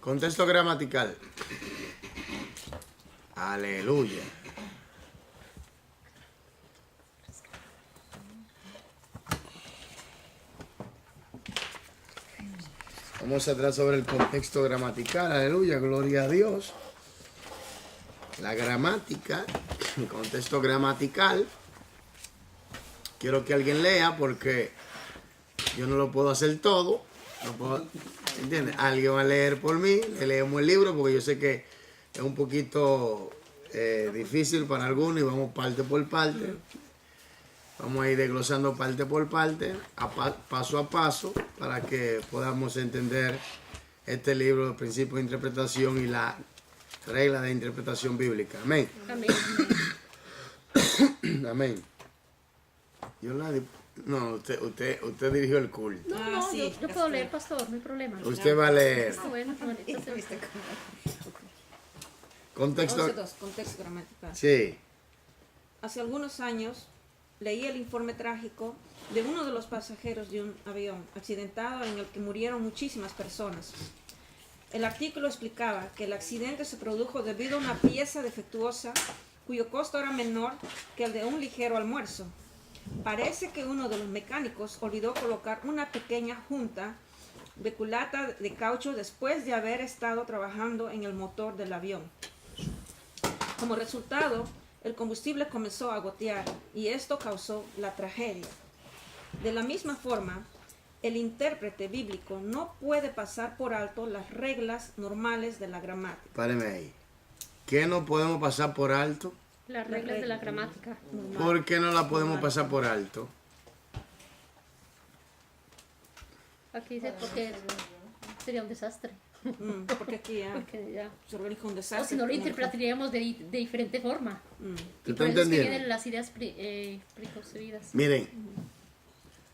Contexto gramatical. Aleluya. Vamos a tratar sobre el contexto gramatical. Aleluya, gloria a Dios. La gramática, el contexto gramatical. Quiero que alguien lea porque yo no lo puedo hacer todo. No puedo, ¿entiendes? Alguien va a leer por mí, le leemos el libro porque yo sé que es un poquito difícil para algunos y vamos parte por parte. Vamos a ir desglosando parte por parte, paso a paso, para que podamos entender este libro de principios de interpretación y la regla de interpretación bíblica. Amén. Amén. Amén. No, usted dirigió el culto. No, sí, yo puedo leer, pastor, no hay problema. Usted va a leer. Ah, bueno, entonces, Contexto. 11.2, contexto gramatical. Sí. Hace algunos años leí el informe trágico de uno de los pasajeros de un avión accidentado en el que murieron muchísimas personas. El artículo explicaba que el accidente se produjo debido a una pieza defectuosa cuyo costo era menor que el de un ligero almuerzo. Parece que uno de los mecánicos olvidó colocar una pequeña junta de culata de caucho después de haber estado trabajando en el motor del avión. Como resultado, el combustible comenzó a gotear y esto causó la tragedia. De la misma forma, el intérprete bíblico no puede pasar por alto las reglas normales de la gramática. Páreme ahí. ¿Qué no podemos pasar por alto? las reglas de la gramática. ¿Por qué no la podemos pasar por alto? Aquí dice porque sería un desastre. Porque aquí ya Porque ya. se organiza un O desastre. si no lo interpretaríamos de diferente forma. ¿Tú Y estás por eso es que entendiendo? vienen las ideas preconcebidas. Miren,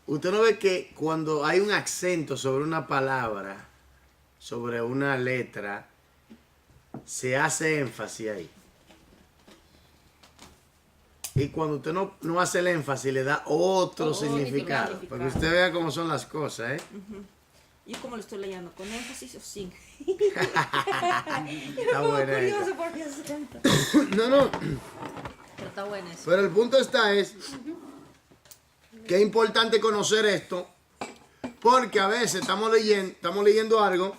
usted no ve que cuando hay un acento sobre una palabra, sobre una letra, se hace énfasis ahí. Y cuando usted no hace el énfasis, le da otro significado. significado. Para que usted vea cómo son las cosas, ¿eh? ¿Y cómo lo estoy leyendo? ¿Con énfasis o sin? Está buena curioso esa. porque se canta. No. Pero está buena eso. Pero el punto es que es importante conocer esto, porque a veces estamos leyendo algo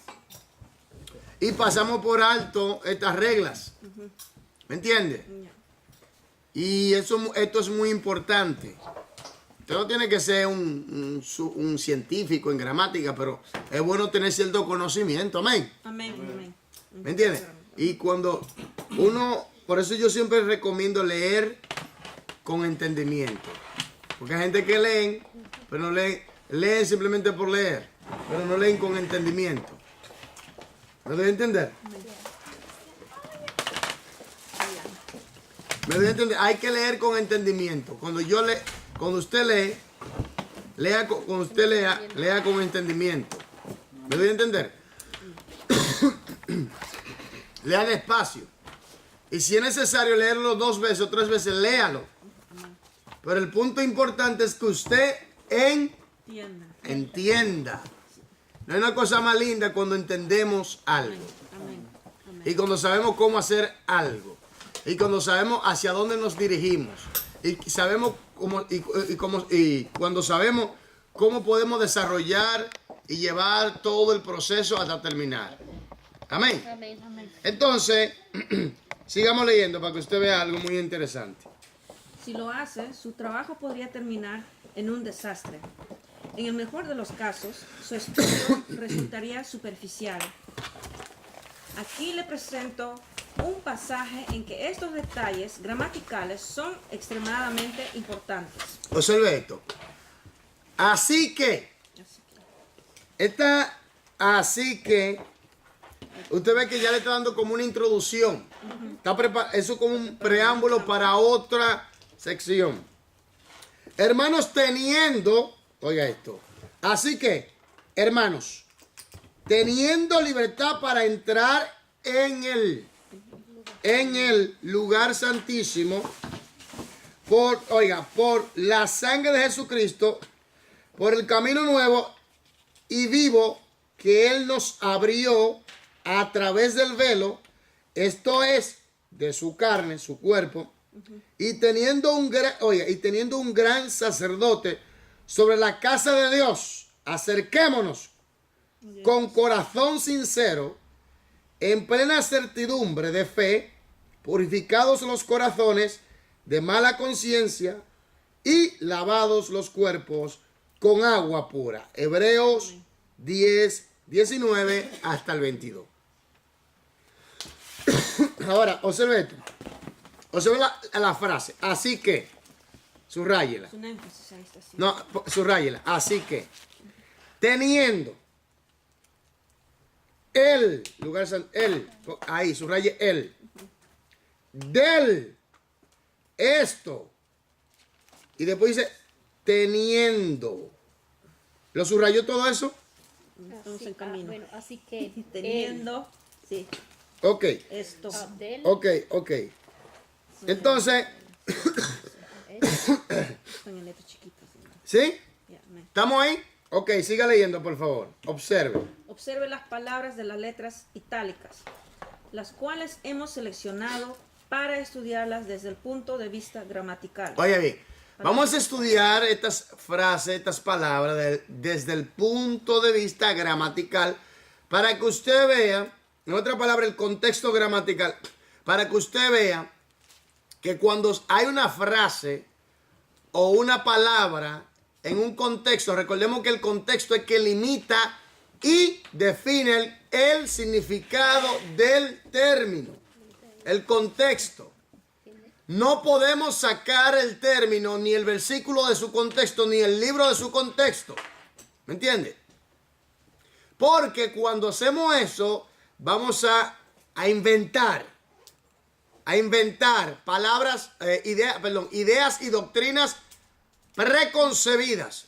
y pasamos por alto estas reglas. ¿Me entiende? Y esto es muy importante. Usted no tiene que ser un científico en gramática, pero es bueno tener cierto conocimiento. Amén. Amén, amén. ¿Me entiendes? Y cuando uno, por eso yo siempre recomiendo leer con entendimiento. Porque hay gente que leen, pero no leen simplemente por leer, pero no leen con entendimiento. ¿Me doy a entender? ¿Me doy a entender? Hay que leer con entendimiento. Cuando usted lee, lea con entendimiento. ¿Me doy a entender? Lea despacio. Y si es necesario leerlo 2 veces o 3 veces, léalo. Pero el punto importante es que usted entienda. No hay una cosa más linda cuando entendemos algo. Amén. Y cuando sabemos cómo hacer algo. Y cuando sabemos hacia dónde nos dirigimos. Y sabemos cuando sabemos cómo podemos desarrollar y llevar todo el proceso hasta terminar. Amén. Amén. Entonces, sigamos leyendo para que usted vea algo muy interesante. Si lo hace, su trabajo podría terminar en un desastre. En el mejor de los casos, su estudio resultaría superficial. Aquí le presento un pasaje en que estos detalles gramaticales son extremadamente importantes. Observe esto. Así que, usted ve que ya le está dando como una introducción. Eso como un preámbulo para otra sección. Hermanos, oiga esto. Así que, hermanos, teniendo libertad para entrar en el lugar santísimo, por la sangre de Jesucristo, por el camino nuevo y vivo que Él nos abrió a través del velo, esto es, de su carne, su cuerpo, y teniendo un gran sacerdote sobre la casa de Dios, acerquémonos con corazón sincero, en plena certidumbre de fe, purificados los corazones de mala conciencia y lavados los cuerpos con agua pura. Hebreos 10, 19 hasta el 22. Ahora, observe esto. Observe la frase. Así que, subrayela. Es un énfasis ahí, está así. No, subrayela. Así que, teniendo el lugar santo, ahí, subraye el, del, esto, y después dice, teniendo. ¿Lo subrayó todo eso? Estamos en camino. Bueno, así que Teniendo, sí, Ok, esto. del, ok. Entonces, Están en letras chiquitas. ¿no? ¿sí? Ya, me- ¿Estamos ahí? Ok, siga leyendo, por favor. Observe. Observe las palabras de las letras itálicas, las cuales hemos seleccionado para estudiarlas desde el punto de vista gramatical. Oye bien, vamos a estudiar estas frases, estas palabras desde el punto de vista gramatical para que usted vea, en otra palabra, el contexto gramatical, para que usted vea que cuando hay una frase o una palabra en un contexto, recordemos que el contexto es que limita y define el significado del término, el contexto. No podemos sacar el término, ni el versículo de su contexto, ni el libro de su contexto. ¿Me entiende? Porque cuando hacemos eso, vamos a inventar palabras, ideas y doctrinas preconcebidas.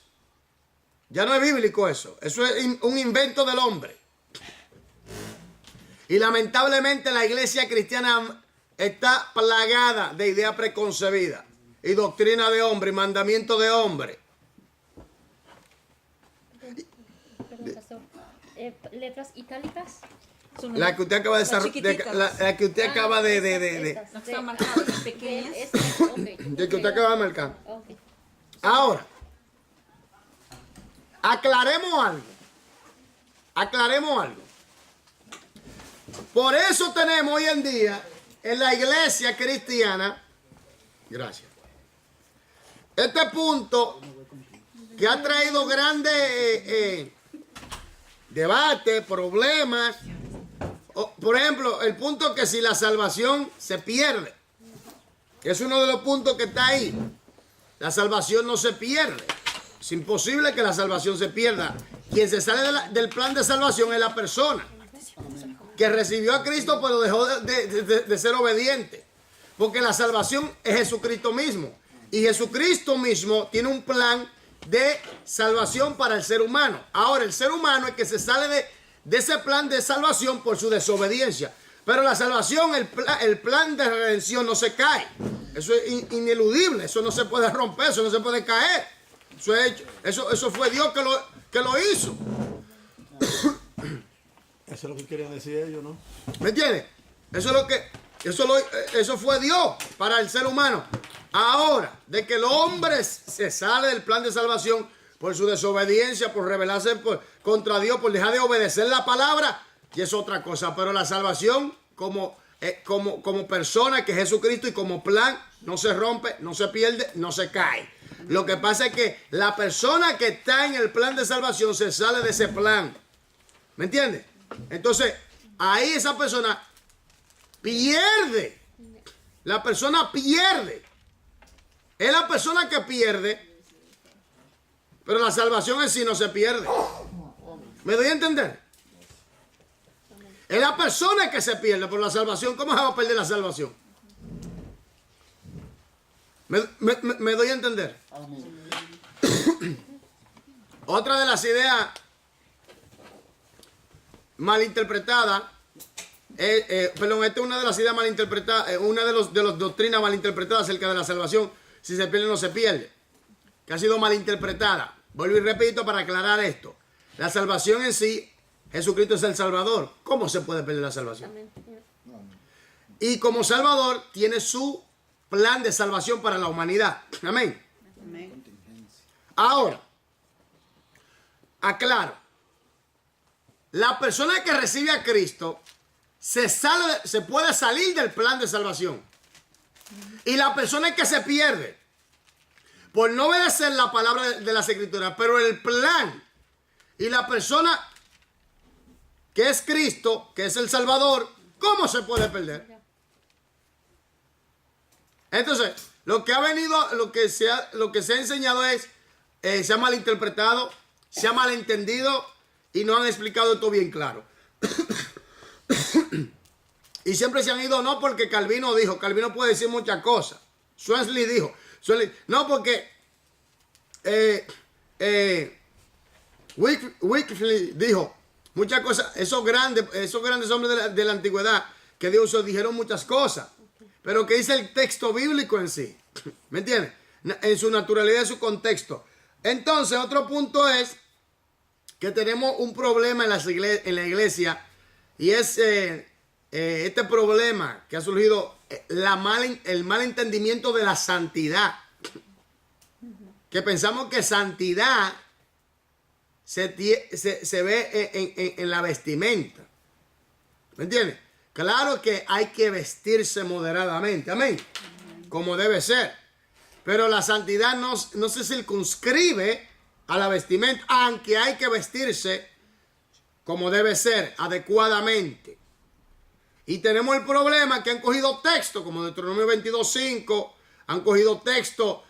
Ya no es bíblico eso. Eso es un invento del hombre. Y lamentablemente la iglesia cristiana está plagada de ideas preconcebidas y doctrina de hombre y mandamiento de hombre. perdón, pastor, letras itálicas. Son La que usted acaba de las desarrollar, chiquiticas. la que usted acaba de Estas, Las que están marcadas, las pequeñas. de que usted acaba de marcar. Ok. Ahora, aclaremos algo. Por eso tenemos hoy en día en la iglesia cristiana, gracias, este punto que ha traído grandes debates, problemas. Por ejemplo, el punto que si la salvación se pierde, es uno de los puntos que está ahí. La salvación no se pierde. Es imposible que la salvación se pierda. Quien se sale del plan de salvación es la persona que recibió a Cristo pero dejó de ser obediente. Porque la salvación es Jesucristo mismo. Y Jesucristo mismo tiene un plan de salvación para el ser humano. Ahora, el ser humano es que se sale de ese plan de salvación por su desobediencia. Pero la salvación, el plan de redención no se cae. Eso es ineludible. Eso no se puede romper. Eso no se puede caer. Eso fue Dios que lo hizo. Eso es lo que querían decir ellos, ¿no? ¿Me entiendes? Eso fue Dios para el ser humano. Ahora, de que el hombre se sale del plan de salvación por su desobediencia, por rebelarse contra Dios, por dejar de obedecer la palabra, y es otra cosa. Pero la salvación como persona que es Jesucristo y como plan no se rompe, no se pierde, no se cae. Lo que pasa es que la persona que está en el plan de salvación se sale de ese plan. ¿Me entiendes? Entonces, ahí esa persona pierde. La persona pierde. Es la persona que pierde, pero la salvación en sí no se pierde. ¿Me doy a entender? Es la persona que se pierde por la salvación. ¿Cómo se va a perder la salvación? ¿Me doy a entender? Otra de las ideas malinterpretada, esta es una de las ideas malinterpretadas, una de las doctrinas malinterpretadas acerca de la salvación, si se pierde o no se pierde, que ha sido malinterpretada. Vuelvo y repito para aclarar esto. La salvación en sí Jesucristo es el Salvador. ¿Cómo se puede perder la salvación? Amén. Y como Salvador tiene su plan de salvación para la humanidad. Amén. Amén. Ahora, aclaro. La persona que recibe a Cristo se puede salir del plan de salvación. Y la persona que se pierde por no obedecer la palabra de las Escrituras, pero el plan y la persona que es Cristo, que es el Salvador, ¿cómo se puede perder? Entonces, lo que ha venido, lo que se ha enseñado es, se ha malinterpretado, se ha malentendido y no han explicado esto bien claro. Y siempre se han ido, no porque Calvino dijo, Calvino puede decir muchas cosas. Wesley dijo, no porque Wycliffe dijo muchas cosas. Esos grandes hombres de la antigüedad que Dios dijeron muchas cosas, pero que dice el texto bíblico en sí. ¿Me entiendes? En su naturalidad, en su contexto. Entonces, otro punto es que tenemos un problema en la iglesia y es este problema que ha surgido, el mal entendimiento de la santidad. Que pensamos que santidad se ve en la vestimenta. ¿Me entiendes? Claro que hay que vestirse moderadamente, amén, como debe ser. Pero la santidad no se circunscribe a la vestimenta, aunque hay que vestirse como debe ser, adecuadamente. Y tenemos el problema que han cogido texto, como Deuteronomio 22:5, han cogido texto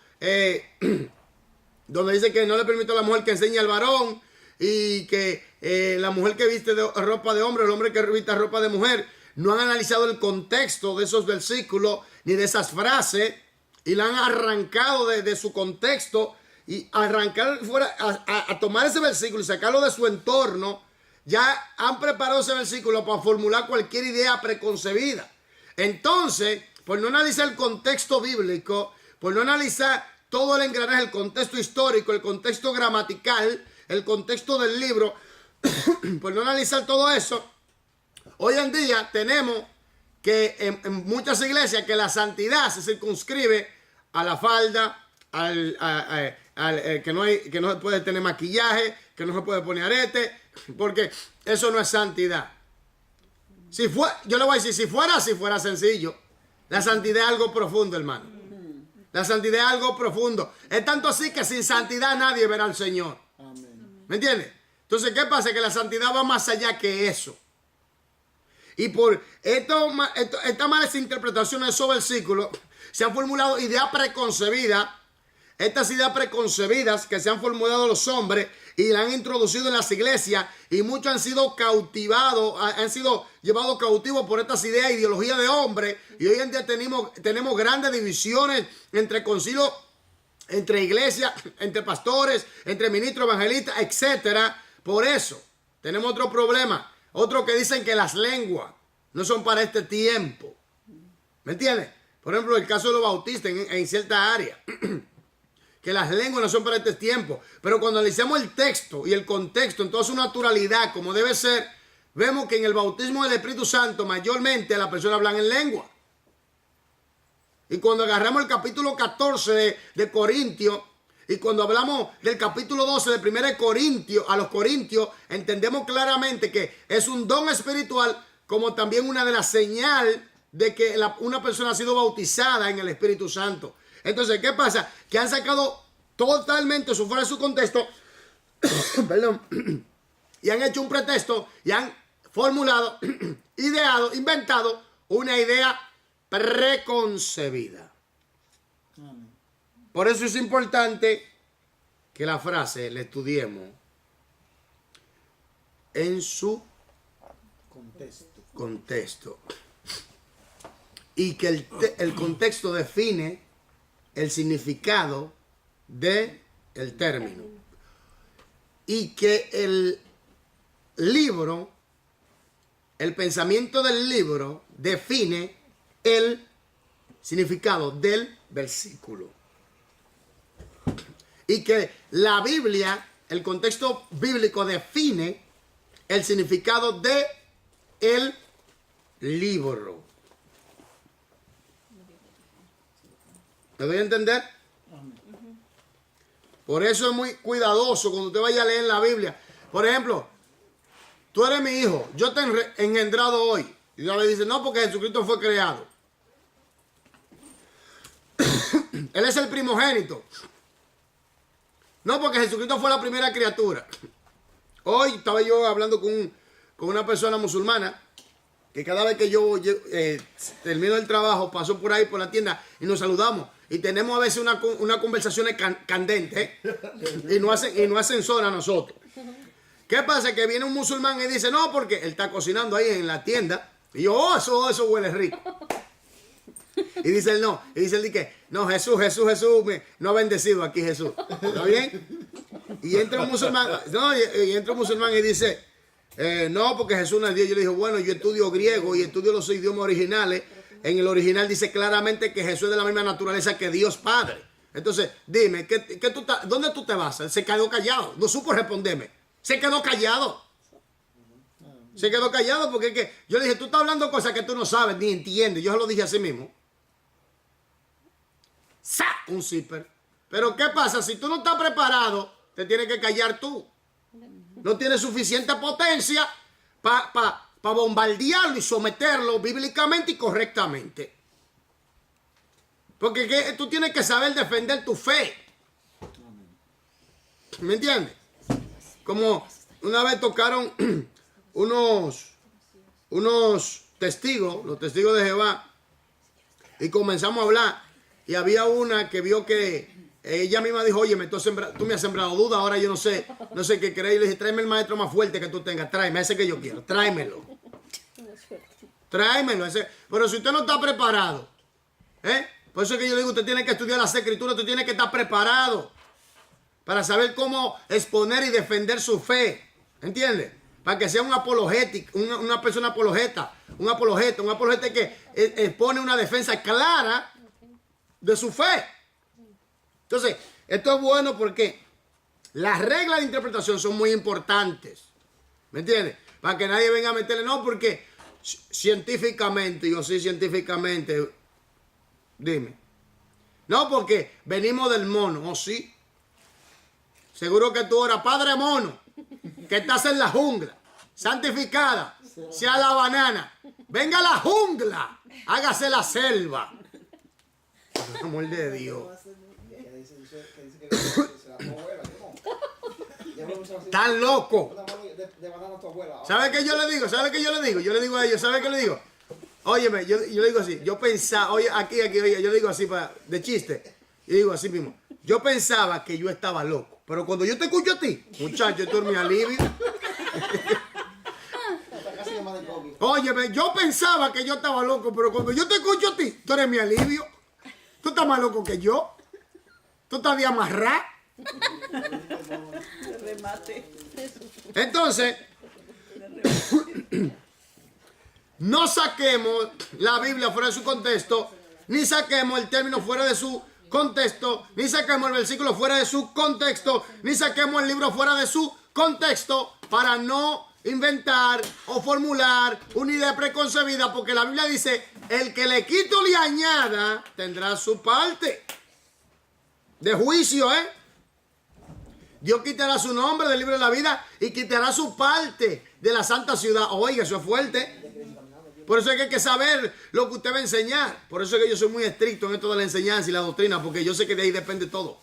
donde dice que no le permite a la mujer que enseñe al varón, y que la mujer que viste ropa de hombre, el hombre que viste ropa de mujer. No han analizado el contexto de esos versículos ni de esas frases, y la han arrancado de su contexto, y arrancar fuera a tomar ese versículo y sacarlo de su entorno. Ya han preparado ese versículo para formular cualquier idea preconcebida. Entonces, por no analizar el contexto bíblico, por no analizar todo el engranaje, el contexto histórico, el contexto gramatical, el contexto del libro, por no analizar todo eso, hoy en día tenemos que en muchas iglesias que la santidad se circunscribe a la falda, que no se puede tener maquillaje, que no se puede poner arete, porque eso no es santidad. Yo le voy a decir, si fuera así, fuera sencillo. La santidad es algo profundo, hermano. La santidad es algo profundo. Es tanto así que sin santidad nadie verá al Señor. ¿Me entiendes? Entonces, ¿qué pasa? Que la santidad va más allá que eso. Y por esta mala interpretación de esos versículos, se han formulado ideas preconcebidas. Estas ideas preconcebidas que se han formulado los hombres y la han introducido en las iglesias, y muchos han sido cautivados, han sido llevados cautivos por estas ideas e ideologías de hombres. Y hoy en día tenemos grandes divisiones entre concilios, entre iglesias, entre pastores, entre ministros, evangelistas, etcétera. Por eso tenemos otro problema. Otros que dicen que las lenguas no son para este tiempo. ¿Me entiendes? Por ejemplo, el caso de los bautistas en cierta área. Que las lenguas no son para este tiempo. Pero cuando analizamos el texto y el contexto en toda su naturalidad, como debe ser, vemos que en el bautismo del Espíritu Santo mayormente las personas hablan en lengua. Y cuando agarramos el capítulo 14 de Corintios, y cuando hablamos del capítulo 12 de 1 Corintios, a los Corintios, entendemos claramente que es un don espiritual, como también una de las señales de que una persona ha sido bautizada en el Espíritu Santo. Entonces, ¿qué pasa? Que han sacado totalmente eso fuera de su contexto, perdón, y han hecho un pretexto y han formulado, ideado, inventado una idea preconcebida. Por eso es importante que la frase la estudiemos en su contexto. Y que el contexto define el significado del término. Y que el libro, el pensamiento del libro define el significado del versículo. Y que la Biblia, el contexto bíblico define el significado de el libro. ¿Me doy a entender? Por eso es muy cuidadoso cuando usted vaya a leer la Biblia. Por ejemplo, tú eres mi hijo, yo te he engendrado hoy. Y Dios le dice, no, porque Jesucristo fue creado. Él es el primogénito. No, porque Jesucristo fue la primera criatura. Hoy estaba yo hablando con una persona musulmana que cada vez que yo termino el trabajo paso por ahí por la tienda y nos saludamos. Y tenemos a veces una conversación candente, y no hacen zona a nosotros. ¿Qué pasa? Que viene un musulmán y dice, no, porque él está cocinando ahí en la tienda. Y yo, oh, eso huele rico. Y dice él, no. Y dice él, que no, Jesús, no ha bendecido aquí Jesús. ¿Está bien? Y entra un musulmán, y entra un musulmán y dice, no, porque Jesús no es Dios. Yo le dije, bueno, yo estudio griego y estudio los idiomas originales. En el original dice claramente que Jesús es de la misma naturaleza que Dios Padre. Entonces, dime, ¿dónde tú te vas? Él se quedó callado, no supo responderme. Se quedó callado. Se quedó callado porque es que yo le dije, tú estás hablando cosas que tú no sabes ni entiendes. Yo se lo dije a sí mismo. ¡Sa! Un zipper. Pero ¿qué pasa? Si tú no estás preparado, te tienes que callar tú. No tienes suficiente potencia para bombardearlo y someterlo bíblicamente y correctamente. Porque tú tienes que saber defender tu fe. ¿Me entiendes? Como una vez tocaron unos testigos, los testigos de Jehová, y comenzamos a hablar. Y había una que vio que ella misma dijo, oye, tú me has sembrado duda, ahora yo no sé qué creer. Y le dije, tráeme el maestro más fuerte que tú tengas, tráeme ese que yo quiero, tráemelo. Tráemelo. Pero si usted no está preparado, por eso es que yo le digo, usted tiene que estudiar las escrituras, usted tiene que estar preparado para saber cómo exponer y defender su fe. ¿Entiende? Para que sea un apologético, una persona apologeta, un apologeta que expone una defensa clara de su fe. Entonces, esto es bueno porque las reglas de interpretación son muy importantes. ¿Me entiendes? Para que nadie venga a meterle, no, porque científicamente, yo sí científicamente, dime. No, porque venimos del mono, ¿o sí? Seguro que tú eras padre mono, que estás en la jungla, santificada, sea la banana. Venga a la jungla, hágase la selva. Por amor de Dios. Tan loco. ¿Sabe qué yo le digo? Yo le digo a ellos, ¿sabe qué le digo? Óyeme, yo le digo así, yo pensaba, oye, aquí, oye, yo le digo así de chiste. Yo digo así mismo, yo pensaba que yo estaba loco, pero cuando yo te escucho a ti, muchacho, tú eres mi alivio. Óyeme, yo pensaba que yo estaba loco, pero cuando yo te escucho a ti, tú eres mi alivio. Tú estás más loco que yo. Tú estás de amarrar. Entonces, no saquemos la Biblia fuera de su contexto, ni saquemos el término fuera de su contexto, ni saquemos el versículo fuera de su contexto, ni saquemos el libro fuera de su contexto para no inventar o formular una idea preconcebida, porque la Biblia dice, el que le quite o le añada tendrá su parte de juicio, Dios quitará su nombre del libro de la vida y quitará su parte de la santa ciudad. Oiga, eso es fuerte. Por eso es que hay que saber lo que usted va a enseñar. Por eso es que yo soy muy estricto en esto de la enseñanza y la doctrina, porque yo sé que de ahí depende todo.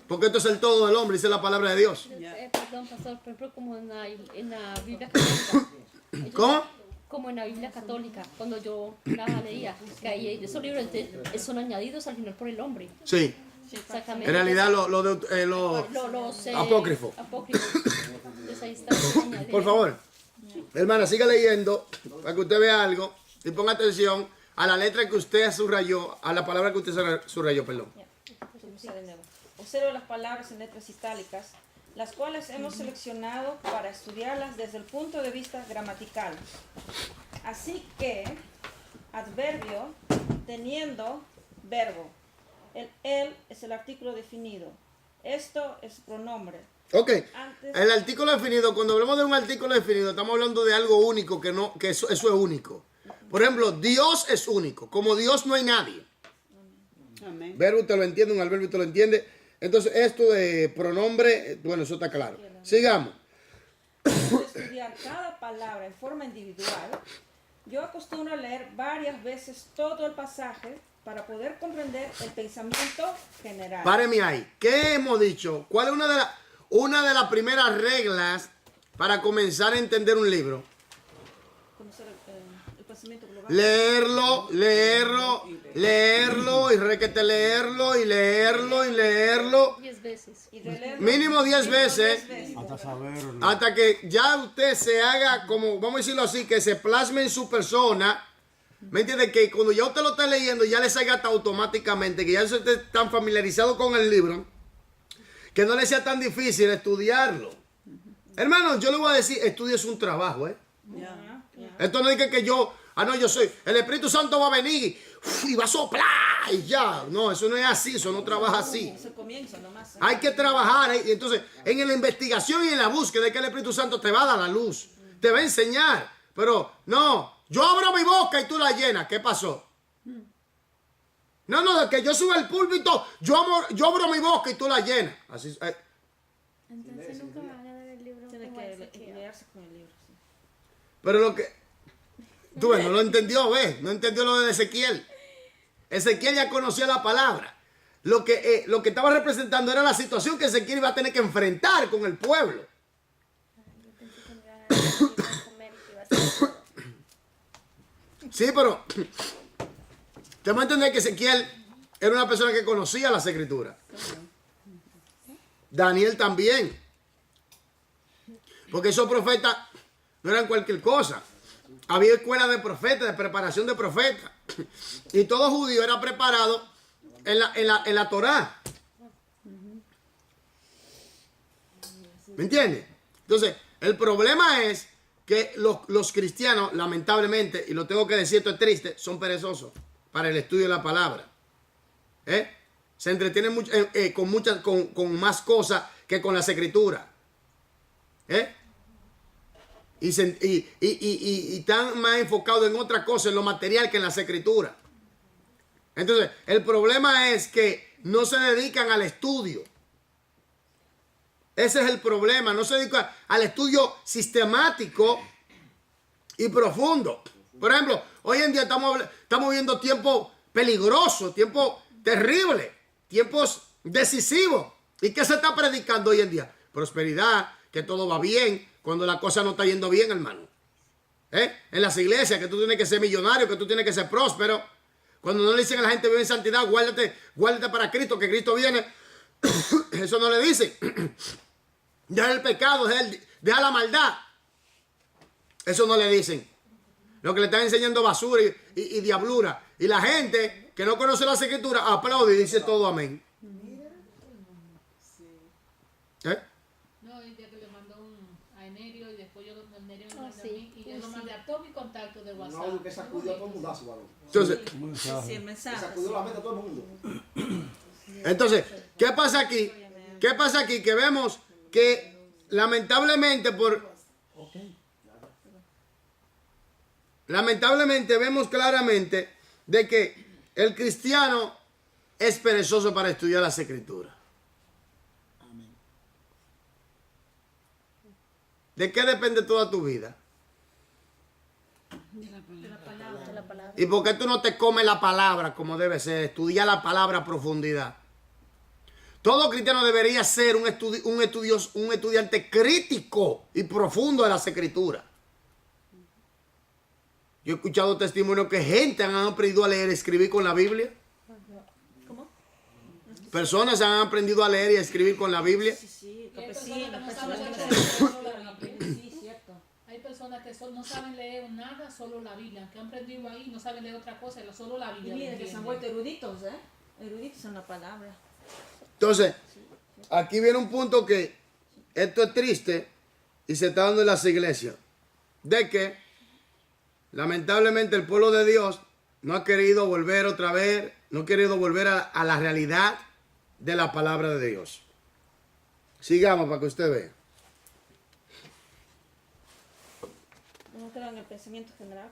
Porque esto es el todo del hombre, dice la palabra de Dios. Perdón, pastor, por ejemplo, como en la Biblia católica. ¿Cómo? Como en la Biblia católica, cuando yo la leía, que ahí esos libros son añadidos al final por el hombre. Sí. Exactamente. En realidad los apócrifos. Entonces ahí está añadido. Por favor, hermana, siga leyendo para que usted vea algo y ponga atención a la letra que usted subrayó, a la palabra que usted subrayó, perdón. Observe las palabras en letras itálicas, las cuales hemos seleccionado para estudiarlas desde el punto de vista gramatical. Así que, adverbio, teniendo, verbo. El él es el artículo definido. Esto es pronombre. Ok, Antes- el artículo definido, cuando hablamos de un artículo definido, estamos hablando de algo único, que eso es único. Por ejemplo, Dios es único. Como Dios no hay nadie. Amén. Verbo usted lo entiende, un adverbio usted lo entiende. Entonces, esto de pronombre, bueno, eso está claro. Sigamos. de estudiar cada palabra en forma individual, yo acostumbro a leer varias veces todo el pasaje para poder comprender el pensamiento general. Páreme ahí. ¿Qué hemos dicho? ¿Cuál es una de las primeras reglas para comenzar a entender un libro? Conocer el pensamiento global. Leerlo, y requete leerlo, y leerlo. 10 veces. Y releerlo Mínimo 10 veces. Hasta saberlo. Hasta que ya usted se haga como, vamos a decirlo así, que se plasme en su persona. ¿Me entiende? Que cuando ya usted lo está leyendo, ya le salga hasta automáticamente, que ya usted esté tan familiarizado con el libro, que no le sea tan difícil estudiarlo. Hermano, yo le voy a decir, estudio es un trabajo, ¿eh? Ya. Esto no es que yo, yo soy, el Espíritu Santo va a venir y va a soplar y ya. No, eso no es así, eso no trabaja así. Es el comienzo nomás. Hay que trabajar, ¿eh? Y entonces, en la investigación y en la búsqueda de que el Espíritu Santo te va a dar la luz, te va a enseñar. Pero no, yo abro mi boca y tú la llenas. ¿Qué pasó? No, de que yo suba al púlpito, yo abro mi boca y tú la llenas. Así, Entonces nunca van a dar el libro Tiene como que Ezequiel. leerse con el libro. Sí. pero lo que... Tú ves, no lo entendió, ¿ves? No entendió lo de Ezequiel. Ezequiel ya conocía la palabra. Lo que estaba representando era la situación que Ezequiel iba a tener que enfrentar con el pueblo. Yo pensé que me iban a dar el libro a comer y que iba a ser todo. Sí, pero tenemos que entender que Ezequiel era una persona que conocía las escrituras. Daniel también. Porque esos profetas no eran cualquier cosa. Había escuela de profetas, de preparación de profetas. Y todo judío era preparado en la Torá. ¿Me entiendes? Entonces, el problema es que los cristianos, lamentablemente, y lo tengo que decir, esto es triste, son perezosos para el estudio de la palabra. Se entretienen mucho, con más cosas que con las escrituras. Y están más enfocados en otra cosa, en lo material, que en las escrituras. Entonces, el problema es que no se dedican al estudio. Ese es el problema. No se dedican al estudio sistemático y profundo. Por ejemplo, hoy en día estamos viviendo tiempos peligrosos, tiempos terribles, tiempos decisivos. ¿Y qué se está predicando hoy en día? Prosperidad, que todo va bien, cuando la cosa no está yendo bien, hermano. En las iglesias, que tú tienes que ser millonario, que tú tienes que ser próspero. Cuando no le dicen a la gente vive en santidad, guárdate para Cristo, que Cristo viene. Eso no le dicen. Deja el pecado, deja la maldad. Eso no le dicen. Lo que le están enseñando basura y diablura. Y la gente que no conoce las escrituras aplaude y dice todo amén. No, el día que le mandó a Enerio y después Enerio me mandó a sí. mí y yo lo mandé a todos mis contactos de WhatsApp. No, que sacudió a todo el mundazo, varón. Entonces, Un mensaje. Sí, el Que mensaje. sacudió la mente a todo el mundo. ¿qué pasa aquí? ¿Qué pasa aquí? Que vemos que lamentablemente vemos claramente de que el cristiano es perezoso para estudiar las escrituras. ¿De qué depende toda tu vida? De la palabra. ¿Y por qué tú no te comes la palabra como debe ser? Estudiar la palabra a profundidad. Todo cristiano debería ser un estudiante crítico y profundo de las escrituras. Yo he escuchado testimonios que gente han aprendido a leer y escribir con la Biblia. ¿Cómo? Personas han aprendido a leer y a escribir con la Biblia. Sí, Y hay campesinos, personas que no personas saben leer solo la Biblia. Sí, cierto. Hay personas que no saben leer nada, solo la Biblia, que han aprendido ahí, no saben leer otra cosa, solo la Y Biblia. miren que se han entienden. vuelto eruditos, eruditos en la palabra. Entonces, aquí viene un punto que esto es triste y se está dando en las iglesias. De que, lamentablemente, el pueblo de Dios no ha querido volver otra vez, no ha querido volver a la realidad de la palabra de Dios. Sigamos para que usted vea. No creo en el pensamiento general.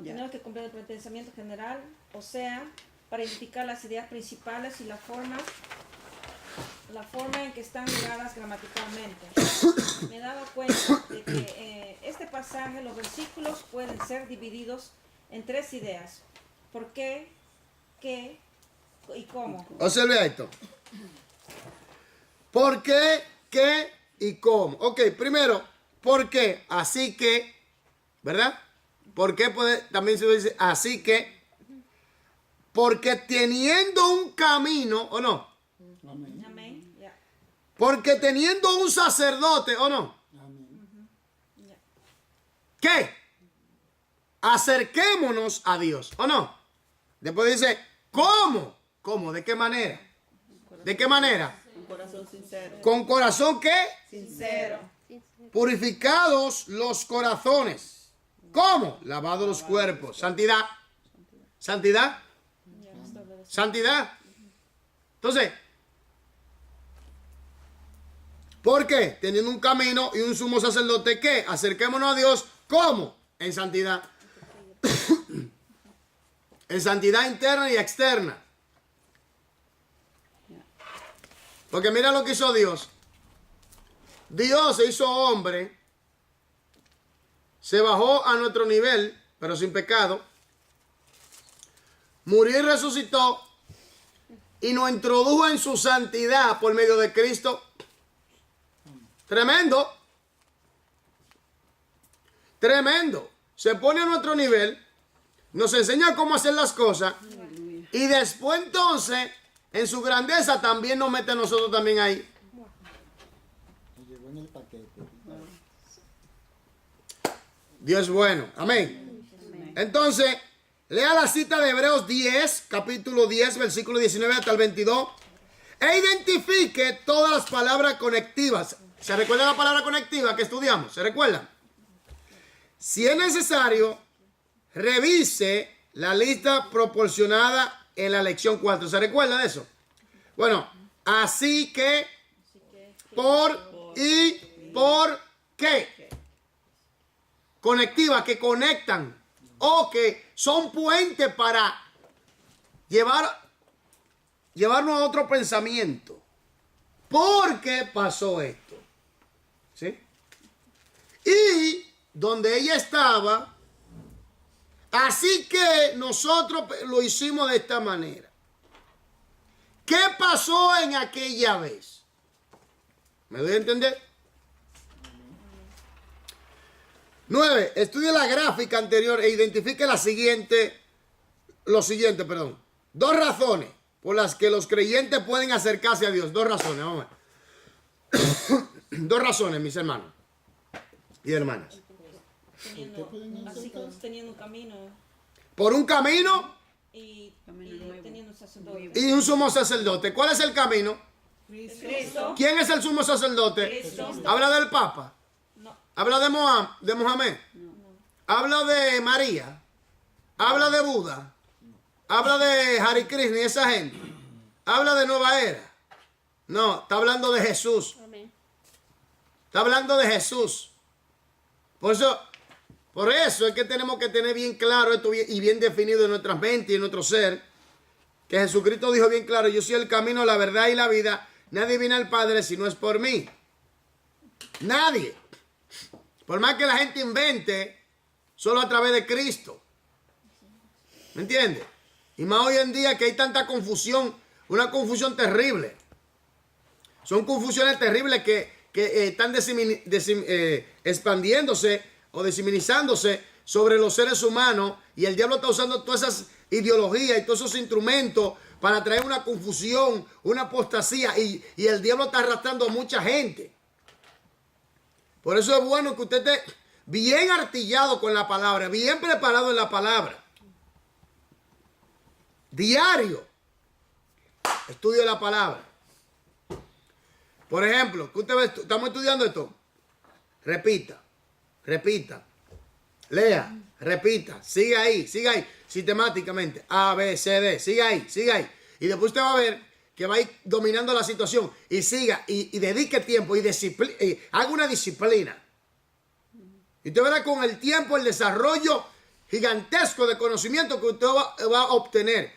Tenemos que comprender el pensamiento general, o sea, para identificar las ideas principales y la forma en que están ligadas gramaticalmente. Me he dado cuenta de que este pasaje, los versículos pueden ser divididos en 3 ideas. ¿Por qué? ¿Qué? ¿Y cómo? Observe esto. ¿Por qué? ¿Qué? ¿Y cómo? Ok, primero, ¿por qué? Así que, ¿verdad? ¿Por qué también se dice así que? Porque teniendo un camino, ¿o no? Amén. Amén. Ya. Porque teniendo un sacerdote, ¿o no? Amén. ¿Qué? Acerquémonos a Dios, ¿o no? Después dice, ¿cómo? ¿Cómo? ¿De qué manera? ¿De qué manera? Un corazón sincero. ¿Con corazón qué? Sincero. Purificados los corazones. ¿Cómo? Lavados los cuerpos. Santidad. Santidad. Santidad. Entonces, ¿por qué? Teniendo un camino y un sumo sacerdote, ¿qué? Acerquémonos a Dios. ¿Cómo? En santidad. En santidad interna y externa. Porque mira lo que hizo Dios. Dios se hizo hombre, se bajó a nuestro nivel, pero sin pecado, murió y resucitó, y nos introdujo en su santidad por medio de Cristo. Tremendo. Tremendo. Se pone a nuestro nivel, nos enseña cómo hacer las cosas, y después entonces, en su grandeza, también nos mete a nosotros también ahí. Llegó en el paquete. Dios es bueno. Amén. Entonces, lea la cita de Hebreos 10, capítulo 10, versículo 19 hasta el 22. E identifique todas las palabras conectivas. ¿Se recuerda la palabra conectiva que estudiamos? ¿Se recuerda? Si es necesario, revise la lista proporcionada en la lección 4. ¿Se recuerda de eso? Bueno, así que, por y por qué. Conectiva, que conectan o que son puentes para llevarnos a otro pensamiento. ¿Por qué pasó esto? ¿Sí? Y donde ella estaba, así que nosotros lo hicimos de esta manera. ¿Qué pasó en aquella vez? ¿Me doy a entender? 9. Estudie la gráfica anterior e identifique lo siguiente. 2 razones por las que los creyentes pueden acercarse a Dios. 2 razones, vamos a ver. 2 razones, mis hermanos y hermanas. Así como teniendo un camino Por un camino y Camino nuevo. teniendo un sacerdote. y un sumo sacerdote. ¿Cuál es el camino? Cristo. ¿Quién es el sumo sacerdote? Cristo. ¿Habla del Papa? No. ¿Habla de Mohammed? ¿Habla de María? ¿Habla de Buda? ¿Habla de Hare Krishna y esa gente? ¿Habla de Nueva Era? No, está hablando de Jesús. Amén. Está hablando de Jesús. Por eso es que tenemos que tener bien claro esto y bien definido en nuestras mentes y en nuestro ser. Que Jesucristo dijo bien claro, yo soy el camino, la verdad y la vida. Nadie viene al Padre si no es por mí. Nadie. Por más que la gente invente, solo a través de Cristo. ¿Me entiendes? Y más hoy en día que hay tanta confusión, una confusión terrible. Son confusiones terribles que están expandiéndose o diseminizándose sobre los seres humanos, y el diablo está usando todas esas ideologías y todos esos instrumentos para traer una confusión, una apostasía, y el diablo está arrastrando a mucha gente. Por eso es bueno que usted esté bien artillado con la palabra, bien preparado en la palabra. Diario. Estudio la palabra. Por ejemplo, que usted ve, estamos estudiando esto. Repita. Lea, repita. Siga ahí. Sistemáticamente. A, B, C, D. Siga ahí. Y después usted va a ver que va a ir dominando la situación y siga y dedique tiempo y haga una disciplina. Y usted verá con el tiempo el desarrollo gigantesco de conocimiento que usted va a obtener.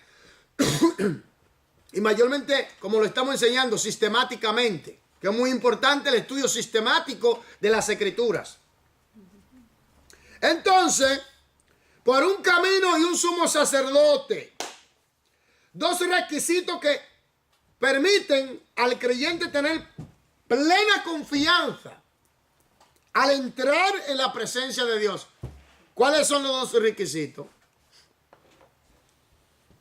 Y mayormente, como lo estamos enseñando, sistemáticamente, que es muy importante el estudio sistemático de las Escrituras. Entonces, por un camino y un sumo sacerdote, dos requisitos que permiten al creyente tener plena confianza al entrar en la presencia de Dios. ¿Cuáles son los dos requisitos?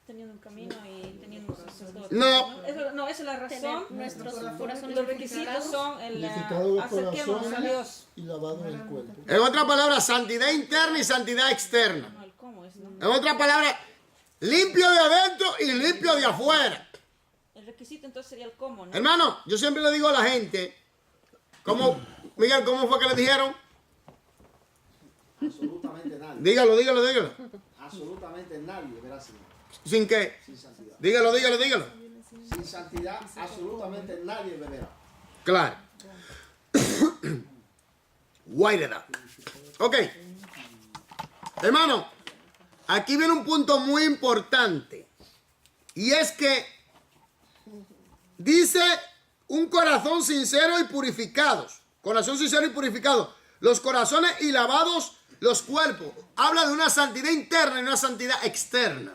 Teniendo un camino y teniendo un sacerdote. No. Esa es la Tener razón. nuestros corazones Los requisitos son el Purificado de acerquémonos a corazón Dios. y lavado del cuerpo. En otras palabras, santidad interna y santidad externa. No, el cómo es, ¿no? En otras palabras, limpio de adentro y limpio de afuera. El requisito entonces sería el cómo, ¿no? Hermano, yo siempre le digo a la gente, Miguel, ¿cómo fue que le dijeron? Absolutamente nadie. Dígalo. Absolutamente nadie verá al Señor. ¿Sin qué? Sin santidad. Dígalo. Sin santidad, absolutamente nadie me verá. Claro. White it up. Ok. Hermano, aquí viene un punto muy importante. Y es que dice un corazón sincero y purificados. Corazón sincero y purificado. Los corazones y lavados los cuerpos. Habla de una santidad interna y una santidad externa.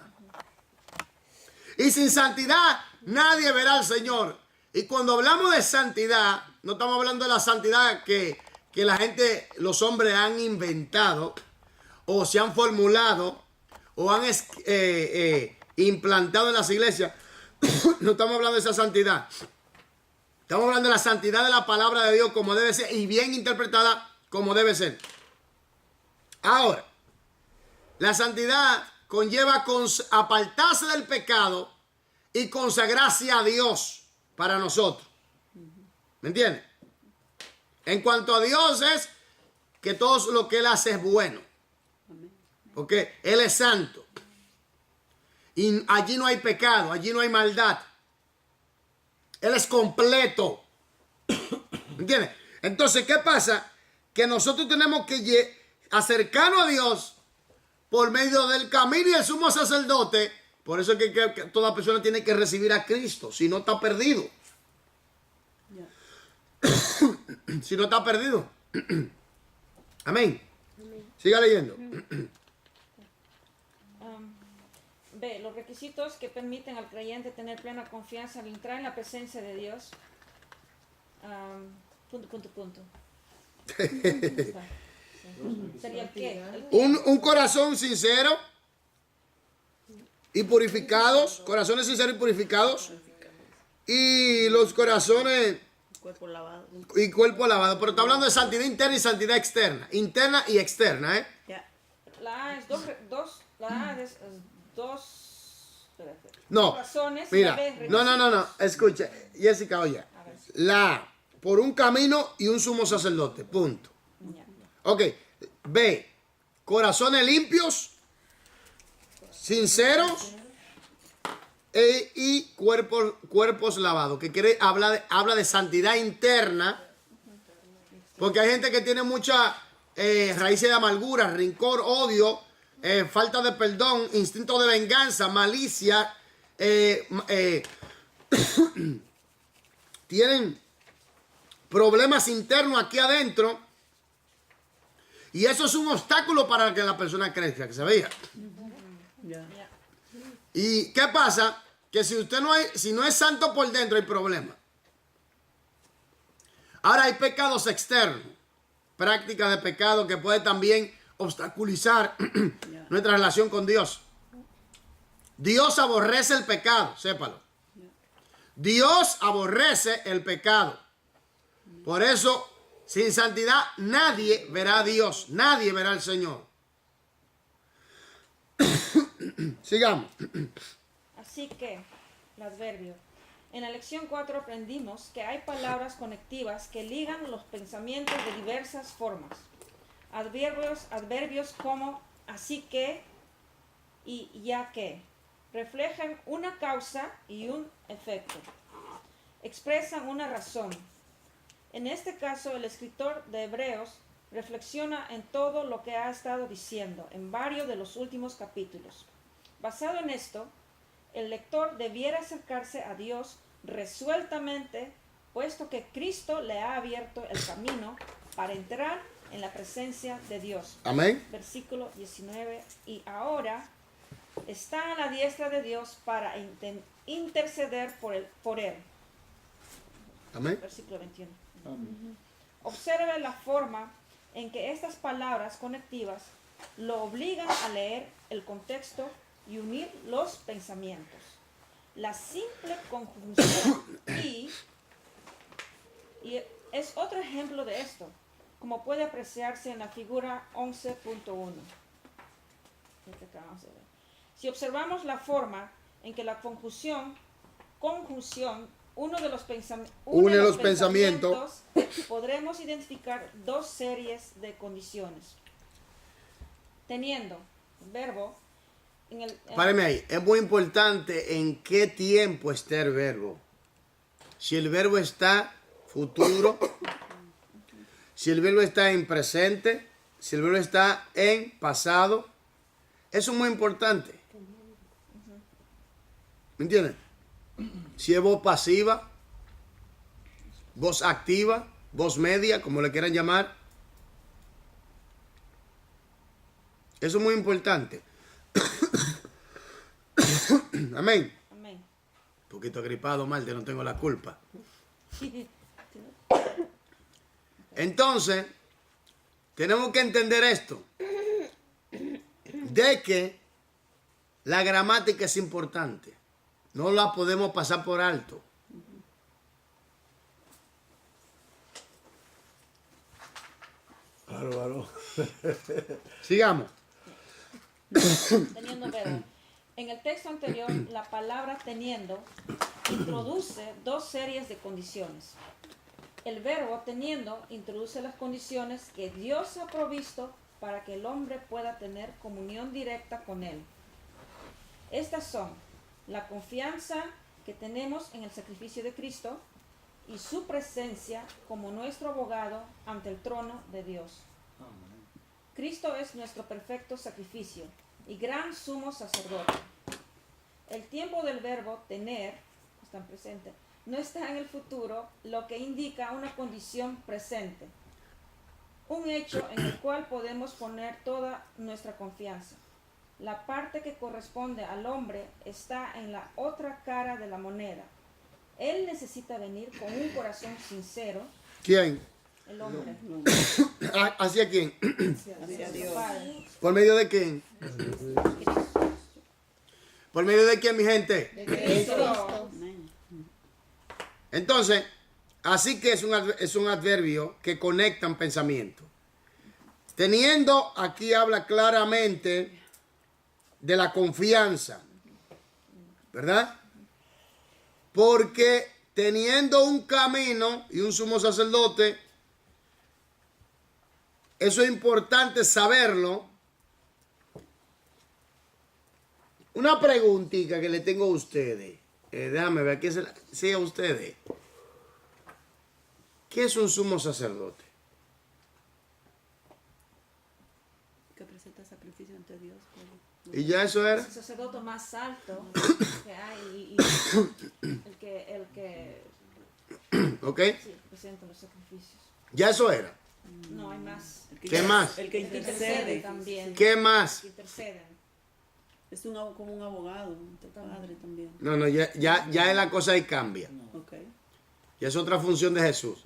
Y sin santidad nadie verá al Señor. Y cuando hablamos de santidad, no estamos hablando de la santidad que la gente, los hombres han inventado, o se han formulado, o han implantado en las iglesias. No estamos hablando de esa santidad. Estamos hablando de la santidad de la palabra de Dios como debe ser y bien interpretada como debe ser. Ahora, la santidad conlleva apartarse del pecado y consagrarse a Dios para nosotros. ¿Me entiendes? En cuanto a Dios es que todo lo que Él hace es bueno. Porque Él es santo. Y allí no hay pecado, allí no hay maldad. Él es completo. ¿Me entiendes? Entonces, ¿qué pasa? Que nosotros tenemos que acercarnos a Dios por medio del camino y el sumo sacerdote. Por eso es que toda persona tiene que recibir a Cristo. Si no, está perdido. Si no, está perdido. Amén. Siga leyendo. B. Los requisitos que permiten al creyente tener plena confianza al entrar en la presencia de Dios. Punto. Sería el qué. Un corazón sincero y purificados. Corazones sinceros y purificados. Y los corazones Cuerpo lavado. y cuerpo lavado. Pero está hablando de santidad interna y santidad externa. Interna y externa, ¿eh? Ya. La A es dos No, razones. mira, La B, no. Escucha, Jessica, oye. La A, por un camino y un sumo sacerdote. Punto. Ya. Ok. B, corazones limpios, sinceros y cuerpos lavados. Que habla de santidad interna. Porque hay gente que tiene muchas raíces de amargura, rencor, odio, falta de perdón, instinto de venganza, malicia. Tienen problemas internos aquí adentro. Y eso es un obstáculo para que la persona crezca, que se vea. Ya. ¿Y qué pasa? Que si no es santo por dentro hay problema. Ahora hay pecados externos, prácticas de pecado que puede también obstaculizar nuestra relación con Dios. Dios aborrece el pecado, sépalo. Dios aborrece el pecado. Por eso, sin santidad nadie verá a Dios, nadie verá al Señor. Sigamos. Así que, el adverbio. En la lección 4 aprendimos que hay palabras conectivas que ligan los pensamientos de diversas formas. Adverbios como así que y ya que. reflejan una causa y un efecto. Expresan una razón. En este caso, el escritor de Hebreos reflexiona en todo lo que ha estado diciendo en varios de los últimos capítulos. Basado en esto, el lector debiera acercarse a Dios resueltamente, puesto que Cristo le ha abierto el camino para entrar en la presencia de Dios. Amén. Versículo 19. Y ahora está a la diestra de Dios para interceder por él. Amén. Versículo 21. Amén. Observe la forma en que estas palabras conectivas lo obligan a leer el contexto y unir los pensamientos. La simple conjunción y es otro ejemplo de esto, como puede apreciarse en la figura 11.1. Si observamos la forma en que la conjunción une los pensamientos, podremos identificar dos series de condiciones. Teniendo, verbo, Páreme ahí. Es muy importante en qué tiempo está el verbo. Si el verbo está futuro, si el verbo está en presente, si el verbo está en pasado. Eso es muy importante. ¿Me entienden? Si es voz pasiva, voz activa, voz media, como le quieran llamar. Eso es muy importante. Amén. Amén. Un poquito agripado, Malte, no tengo la culpa. Entonces, tenemos que entender esto, de que la gramática es importante. No la podemos pasar por alto. Bárbaro. Sigamos. Teniendo verbo. En el texto anterior, la palabra teniendo introduce dos series de condiciones. El verbo teniendo introduce las condiciones que Dios ha provisto para que el hombre pueda tener comunión directa con Él. Estas son la confianza que tenemos en el sacrificio de Cristo y su presencia como nuestro abogado ante el trono de Dios. Cristo es nuestro perfecto sacrificio y gran sumo sacerdote. El tiempo del verbo tener, está presente, no está en el futuro, lo que indica una condición presente. Un hecho en el cual podemos poner toda nuestra confianza. La parte que corresponde al hombre está en la otra cara de la moneda. Él necesita venir con un corazón sincero. ¿Quién? El hombre. ¿Hacia quién? Hacia Dios. Padre. ¿Por medio de quién? ¿Por medio de quién, mi gente? Cristo. Amén. Entonces, así que es un adverbio que conectan pensamientos. Teniendo, aquí habla claramente de la confianza, ¿verdad? Porque teniendo un camino y un sumo sacerdote, eso es importante saberlo. Una preguntita que le tengo a ustedes. Déjame ver, ¿qué sí, a ustedes? ¿Qué es un sumo sacerdote? Que presenta sacrificio ante Dios. ¿Y ya eso era? Es el sacerdote más alto que hay y el que ¿Ok? sí, presenta los sacrificios. Ya eso era. No hay más. ¿Qué más? El que intercede. También. ¿Qué más? Que interceden. Es como un abogado ante el Padre también. No, ya es la cosa y cambia. Ok. Ya es otra función de Jesús.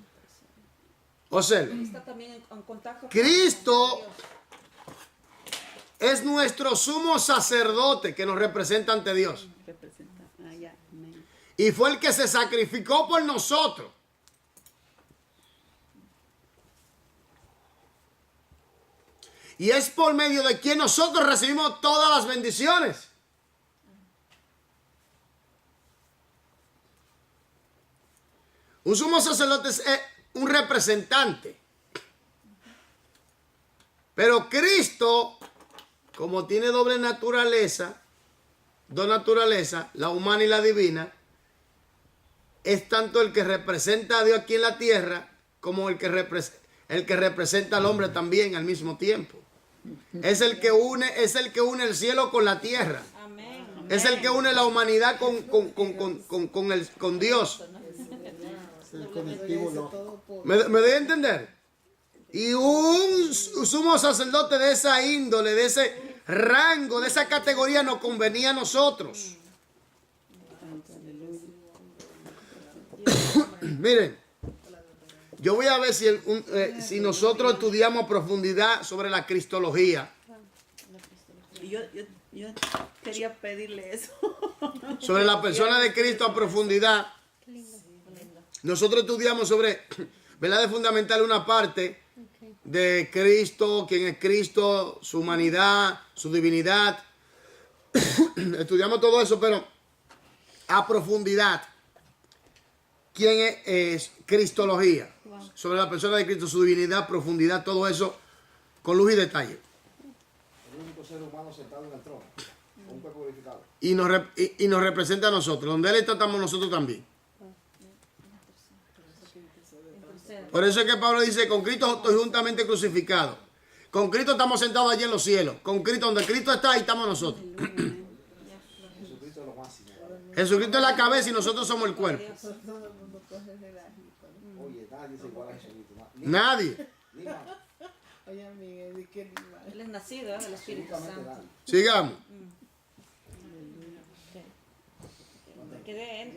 O sea, Está también en contacto Cristo con Dios. es nuestro sumo sacerdote que nos representa ante Dios. Representa. Ah, ya. Amén. Y fue el que se sacrificó por nosotros. Y es por medio de quien nosotros recibimos todas las bendiciones. Un sumo sacerdote es un representante. Pero Cristo, como tiene doble naturaleza, dos naturalezas, la humana y la divina, es tanto el que representa a Dios aquí en la tierra como el que representa al hombre también al mismo tiempo. Es el que une el cielo con la tierra. Amén. Es el que une la humanidad con Dios. Es el conectivo lógico. ¿Me doy a entender? Y un sumo sacerdote de esa índole, de ese rango, de esa categoría nos convenía a nosotros. Miren, yo voy a ver si nosotros estudiamos a profundidad sobre la cristología. Y yo quería pedirle eso. Sobre la persona de Cristo a profundidad. Nosotros estudiamos sobre, ¿verdad? De fundamental una parte de Cristo, quién es Cristo, su humanidad, su divinidad. Estudiamos todo eso, pero a profundidad. ¿Quién es cristología? Sobre la persona de Cristo, su divinidad, profundidad, todo eso con luz y detalle. El único ser humano sentado en el trono, con un cuerpo glorificado. Y nos representa a nosotros. Donde Él está, estamos nosotros también. Por eso es que Pablo dice, con Cristo estoy juntamente crucificado. Con Cristo estamos sentados allí en los cielos. Con Cristo, donde Cristo está, ahí estamos nosotros. Jesucristo es lo máximo. Jesucristo es la cabeza y nosotros somos el cuerpo. Oye, nadie es igual a Jesucristo. Nadie. Ni más. Él es nacido del Espíritu Santo. Sigamos. Me quedé en,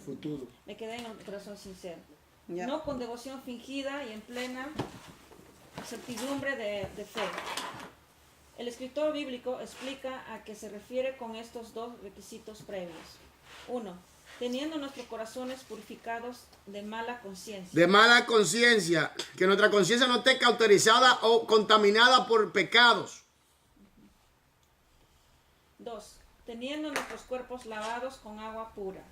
Futuro. me quedé en el corazón sincero. Ya. No con devoción fingida y en plena certidumbre de fe. El escritor bíblico explica a qué se refiere con estos dos requisitos previos. 1. Teniendo nuestros corazones purificados de mala conciencia. De mala conciencia. Que nuestra conciencia no esté cauterizada o contaminada por pecados. 2. Teniendo nuestros cuerpos lavados con agua pura.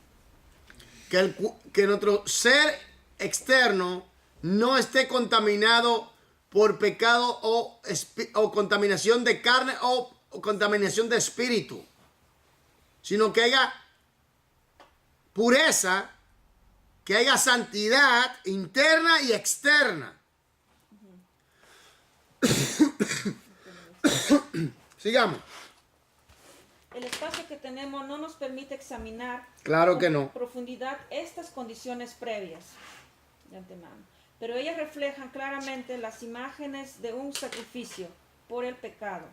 Que nuestro ser externo no esté contaminado por pecado o contaminación de carne o contaminación de espíritu, sino que haya pureza, que haya santidad interna y externa. Sigamos. El espacio que tenemos no nos permite examinar Claro que con no. profundidad estas condiciones previas de antemano, pero ellas reflejan claramente las imágenes de un sacrificio por el pecado.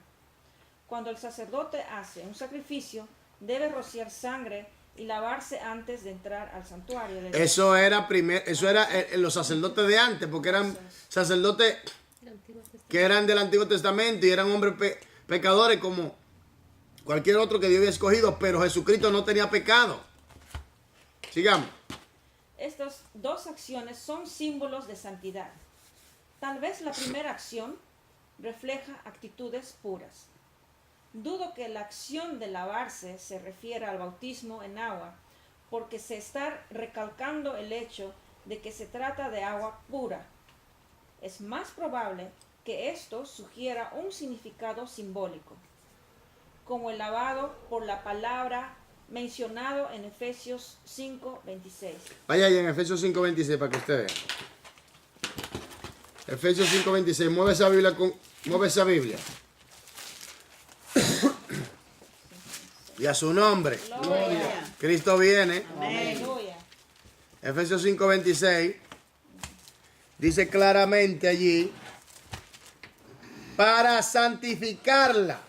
Cuando el sacerdote hace un sacrificio, debe rociar sangre y lavarse antes de entrar al santuario de Dios. Eso era los sacerdotes de antes, porque eran sacerdotes que eran del Antiguo Testamento y eran hombres pecadores como cualquier otro que Dios había escogido, pero Jesucristo no tenía pecado. Sigamos. Estas dos acciones son símbolos de santidad. Tal vez la primera acción refleja actitudes puras. Dudo que la acción de lavarse se refiera al bautismo en agua, porque se está recalcando el hecho de que se trata de agua pura. Es más probable que esto sugiera un significado simbólico, como el lavado por la palabra mencionado en Efesios 5:26. Vaya ahí en Efesios 5:26 para que usted vea. Efesios 5:26. Mueve esa Biblia. Y a su nombre. Gloria. Cristo viene. Aleluya. Efesios 5:26. Dice claramente allí. Para santificarla,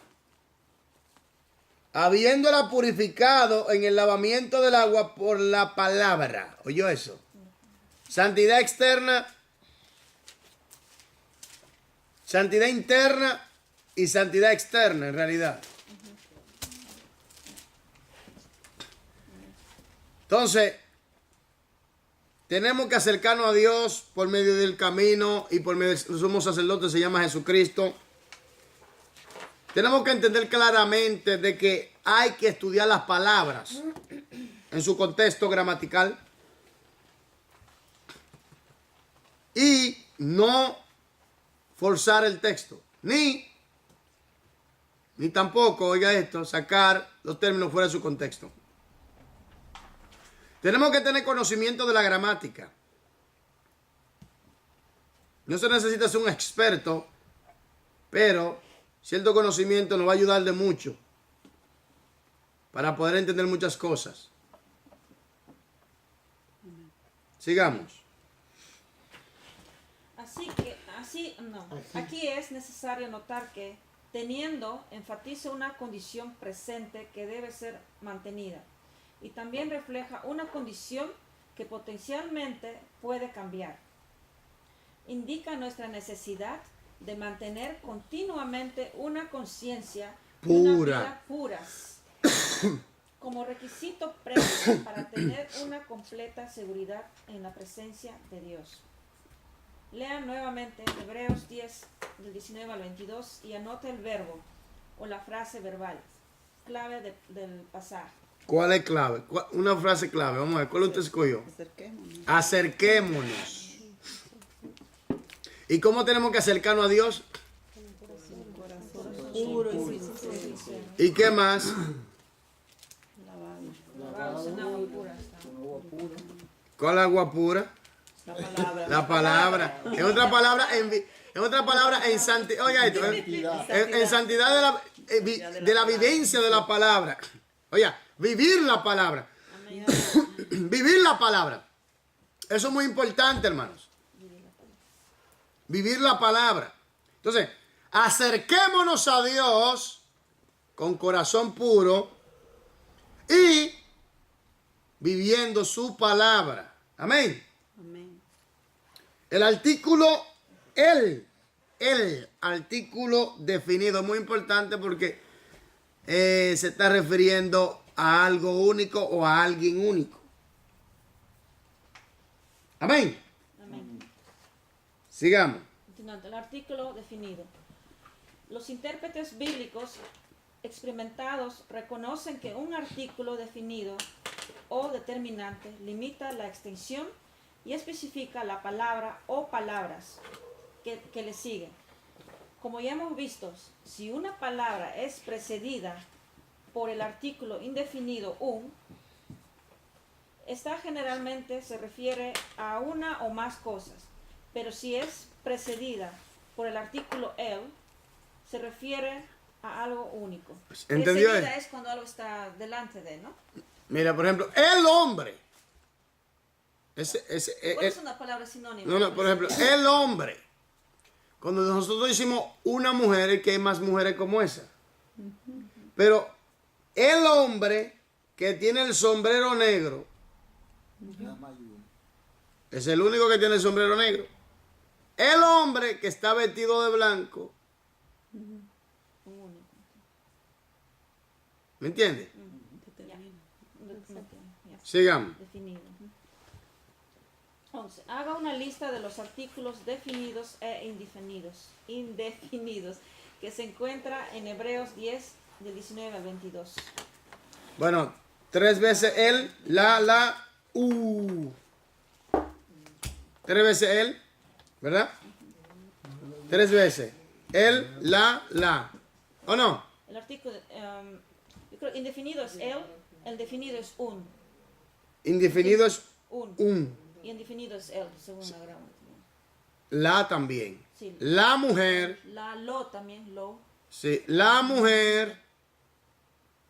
habiéndola purificado en el lavamiento del agua por la palabra. ¿Oyó eso? Santidad externa, santidad interna y santidad externa en realidad. Entonces, tenemos que acercarnos a Dios por medio del camino y por medio del sumo sacerdote, se llama Jesucristo. Tenemos que entender claramente de que hay que estudiar las palabras en su contexto gramatical y no forzar el texto, ni ni tampoco, oiga esto, sacar los términos fuera de su contexto. Tenemos que tener conocimiento de la gramática. No se necesita ser un experto, pero cierto conocimiento nos va a ayudar de mucho para poder entender muchas cosas. Sigamos. Aquí es necesario notar que teniendo enfatiza una condición presente que debe ser mantenida y también refleja una condición que potencialmente puede cambiar. Indica nuestra necesidad de mantener continuamente una conciencia y una vida puras como requisito previo para tener una completa seguridad en la presencia de Dios. Lean nuevamente Hebreos 10, del 19 al 22 y anote el verbo o la frase verbal, clave del pasaje. ¿Cuál es clave? Una frase clave. Vamos a ver, ¿cuál usted escogió? Acerquémonos. ¿Y cómo tenemos que acercarnos a Dios? Puro y sincero. ¿Y qué más? Lavados en agua pura. ¿Cuál agua pura? La palabra. La palabra. En otra palabra, en santidad. Oiga esto, en santidad de la vivencia de la palabra. Oiga, vivir la palabra. Vivir la palabra. Eso es muy importante, hermanos. Vivir la palabra. Entonces, acerquémonos a Dios con corazón puro y viviendo su palabra. Amén. Amén. El artículo, el artículo definido es muy importante porque se está refiriendo a algo único o a alguien único. Amén. Amén. Sigamos. Continuando, el artículo definido. Los intérpretes bíblicos experimentados reconocen que un artículo definido o determinante limita la extensión y especifica la palabra o palabras que le siguen. Como ya hemos visto, si una palabra es precedida por el artículo indefinido un, esta generalmente se refiere a una o más cosas, pero si es precedida por el artículo el, se refiere a algo único. ¿Entendió? Precedida es cuando algo está delante de, ¿no? Mira, por ejemplo, el hombre. ¿Cuál es una palabra sinónima? No, por ejemplo, el hombre. Cuando nosotros decimos una mujer, es que hay más mujeres como esa. Pero el hombre que tiene el sombrero negro es el único que tiene el sombrero negro. El hombre que está vestido de blanco. ¿Me entiende? Sigamos. Definido. 11. Haga una lista de los artículos definidos e indefinidos que se encuentra en Hebreos 10, del 19 al 22. Bueno, 3 veces el, la, 3 veces el, ¿verdad? 3 veces el, la. ¿O no? El artículo, yo creo, indefinido es el definido es un. Indefinido es Un. Y indefinido es el, según la gramática. la también. Sí. La mujer. Lo también, lo. Sí, la mujer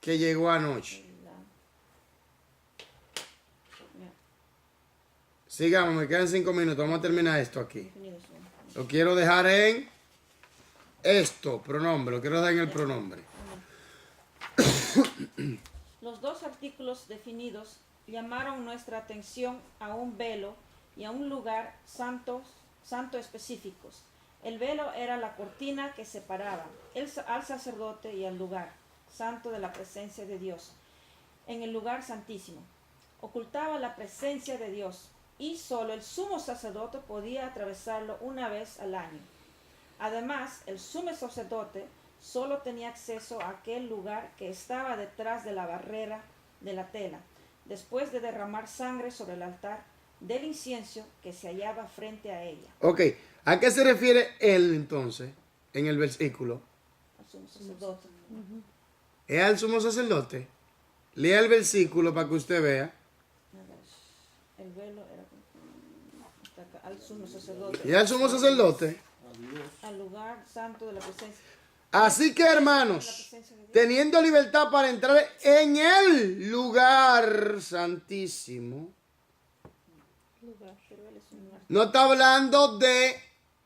que llegó anoche. Sigamos, me quedan 5 minutos. Vamos a terminar esto aquí. Definido es un. Lo quiero dejar en esto, pronombre. Lo quiero dejar en el pronombre. Los dos artículos definidos llamaron nuestra atención a un velo y a un lugar santo específicos. El velo era la cortina que separaba al sacerdote y al lugar santo de la presencia de Dios. En el lugar santísimo ocultaba la presencia de Dios y solo el sumo sacerdote podía atravesarlo una vez al año. Además, el sumo sacerdote solo tenía acceso a aquel lugar que estaba detrás de la barrera de la tela, después de derramar sangre sobre el altar del incienso que se hallaba frente a ella. Ok, ¿a qué se refiere él entonces en el versículo? Al sumo sacerdote. Es al sumo sacerdote. Lea el versículo para que usted vea. A ver, el velo era hasta acá, al sumo sacerdote. Y al sumo sacerdote. Al lugar santo de la presencia. Así que, hermanos, teniendo libertad para entrar en el lugar santísimo, Pero él es un lugar. no está hablando de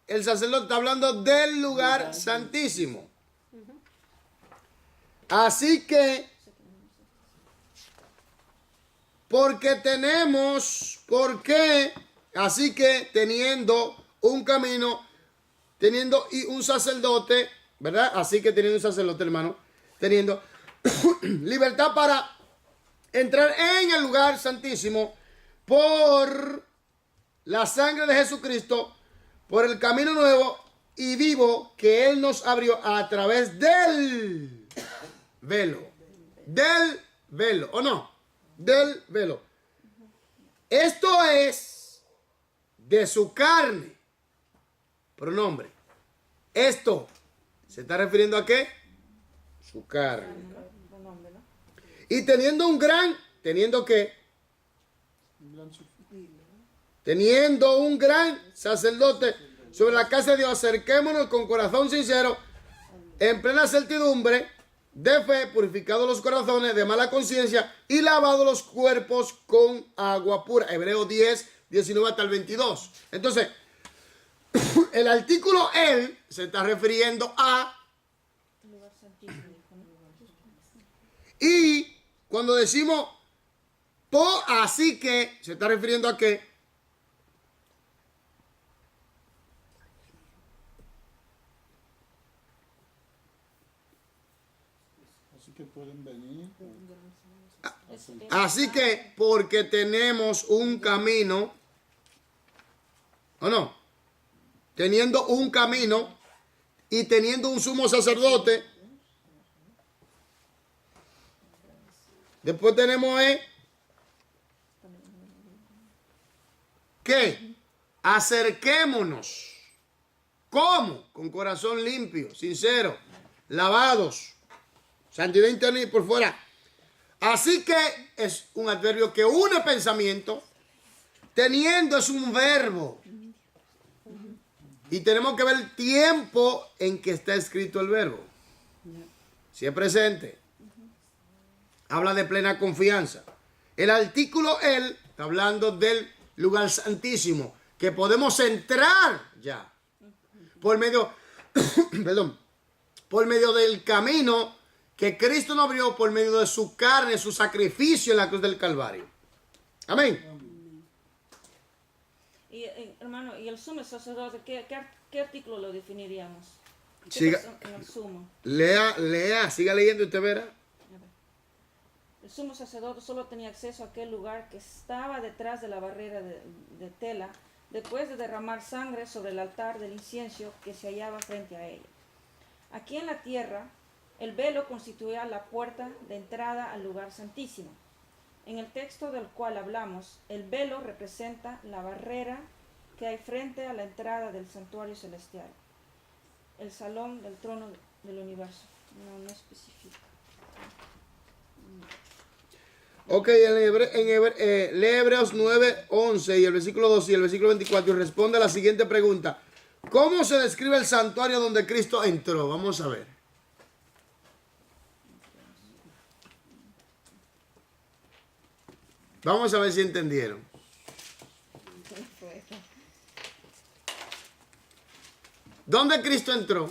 el sacerdote, está hablando del lugar santísimo. Así que, así que teniendo un camino, teniendo y un sacerdote, ¿verdad? Así que teniendo un sacerdote, hermano, teniendo libertad para entrar en el lugar santísimo por la sangre de Jesucristo, por el camino nuevo y vivo que Él nos abrió a través del velo. Del velo, ¿o no? Del velo. Esto es de su carne. Pronombre. Esto se está refiriendo a qué? Su carne. Buen nombre, ¿no? Y teniendo qué? Teniendo un gran sacerdote sobre la casa de Dios, acerquémonos con corazón sincero, en plena certidumbre de fe, purificados los corazones de mala conciencia y lavados los cuerpos con agua pura. Hebreos 10, 19 hasta el 22. Entonces, el artículo él se está refiriendo a, Lugar santísimo, dijo, ¿no? y cuando decimos así que, se está refiriendo a qué. Así que pueden venir. Así que, porque tenemos un camino, ¿o no? Teniendo un camino y teniendo un sumo sacerdote. Después tenemos que acerquémonos. ¿Cómo? Con corazón limpio, sincero, lavados, santidad interna y por fuera. Así que es un adverbio que une pensamiento. Teniendo es un verbo. Y tenemos que ver el tiempo en que está escrito el verbo. Si es presente. Habla de plena confianza. El artículo él está hablando del lugar santísimo. Que podemos entrar ya. Por medio, perdón, por medio del camino que Cristo nos abrió, por medio de su carne, su sacrificio en la cruz del Calvario. Amén. Y hermano, y el sumo sacerdote, ¿qué artículo lo definiríamos? ¿Qué Siga. pasa en el sumo? Lea, siga leyendo y usted verá. El sumo sacerdote solo tenía acceso a aquel lugar que estaba detrás de la barrera de tela, después de derramar sangre sobre el altar del incienso que se hallaba frente a ella. Aquí en la tierra, el velo constituía la puerta de entrada al lugar santísimo. En el texto del cual hablamos, el velo representa la barrera que hay frente a la entrada del santuario celestial, el salón del trono del universo. No especifica. Ok, lee Hebreos 9, 11 y el versículo 2 y el versículo 24 y responde a la siguiente pregunta. ¿Cómo se describe el santuario donde Cristo entró? Vamos a ver. Vamos a ver si entendieron. ¿Dónde Cristo entró?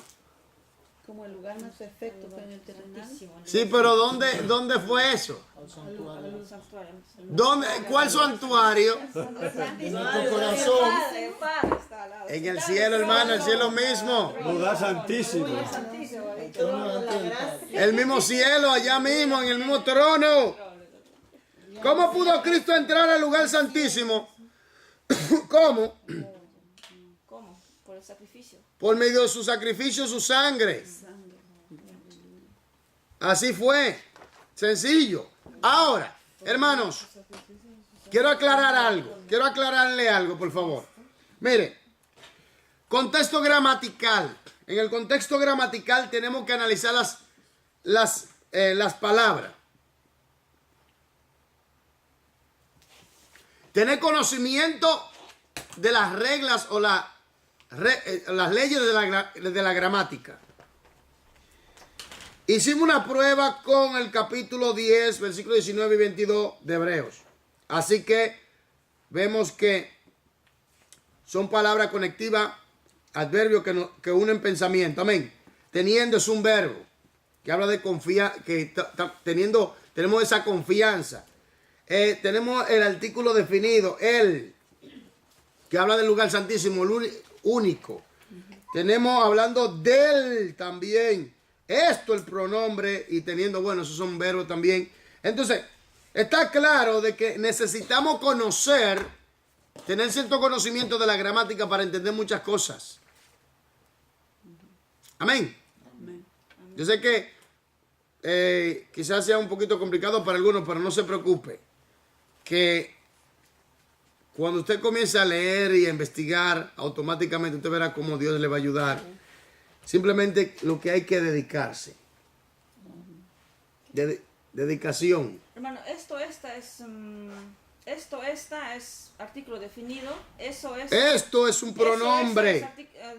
Como el lugar más perfecto fue en el terrenal. Sí, pero ¿dónde fue eso? Al santuario. El santuario. ¿Cuál santuario? Tu corazón. En el cielo, hermano, el cielo mismo. Lugar santísimo. El mismo cielo, allá mismo, en el mismo trono. ¿Cómo pudo Cristo entrar al lugar santísimo? ¿Cómo? ¿Cómo? Por el sacrificio. Por medio de su sacrificio, su sangre. Así fue. Sencillo. Ahora, hermanos, quiero aclarar algo. Quiero aclararle algo, por favor. Mire, contexto gramatical. en el contexto gramatical tenemos que analizar las palabras. Tener conocimiento de las reglas o las leyes de la gramática. Hicimos una prueba con el capítulo 10, versículos 19 y 22 de Hebreos. Así que vemos que son palabras conectivas, adverbios que unen pensamiento. Amén. Teniendo es un verbo que habla de confianza, tenemos esa confianza. Tenemos el artículo definido, el, que habla del lugar santísimo, el único. Tenemos hablando del también. Esto el pronombre y teniendo, bueno, esos son verbos también. Entonces, está claro de que necesitamos conocer, tener cierto conocimiento de la gramática para entender muchas cosas. Amén. Amén. Yo sé que quizás sea un poquito complicado para algunos, pero no se preocupe. Que cuando usted comience a leer y a investigar, automáticamente usted verá cómo Dios le va a ayudar. Simplemente lo que hay que dedicarse. Dedicación. Hermano, esta es artículo definido. Esto es un pronombre. Eso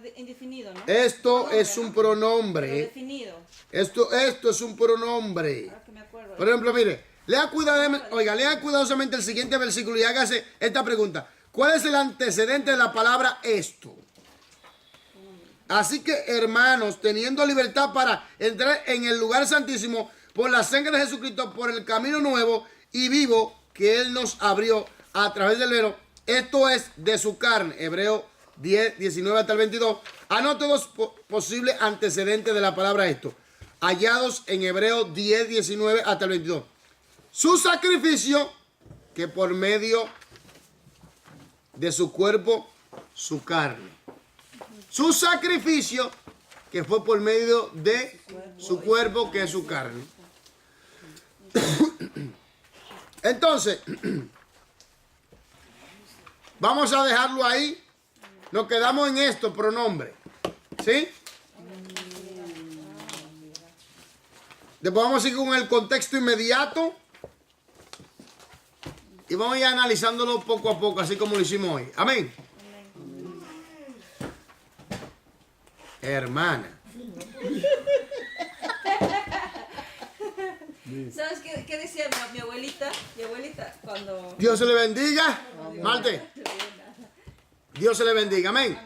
es indefinido, ¿no? Esto Pronombre, es un ¿no? pronombre. Pero definido. Esto es un pronombre. Ahora que me acuerdo. Por ejemplo, mire, lea cuidadosamente el siguiente versículo y hágase esta pregunta. ¿Cuál es el antecedente de la palabra esto? Así que, hermanos, teniendo libertad para entrar en el lugar santísimo por la sangre de Jesucristo, por el camino nuevo y vivo que Él nos abrió a través del velo, esto es de su carne. Hebreo 10, 19 hasta el 22. Anote dos posibles antecedentes de la palabra esto, hallados en Hebreo 10, 19 hasta el 22. Su sacrificio, que por medio de su cuerpo, su carne. Su sacrificio, que fue por medio de su cuerpo, que es su carne. Entonces, vamos a dejarlo ahí. Nos quedamos en esto, pronombre. ¿Sí? Después vamos a ir con el contexto inmediato. Y vamos a ir analizándolo poco a poco, así como lo hicimos hoy. Amén. Hermana. ¿Sabes qué decía mi abuelita? Mi abuelita cuando... Dios se le bendiga. Marte. Dios se le bendiga. Amén.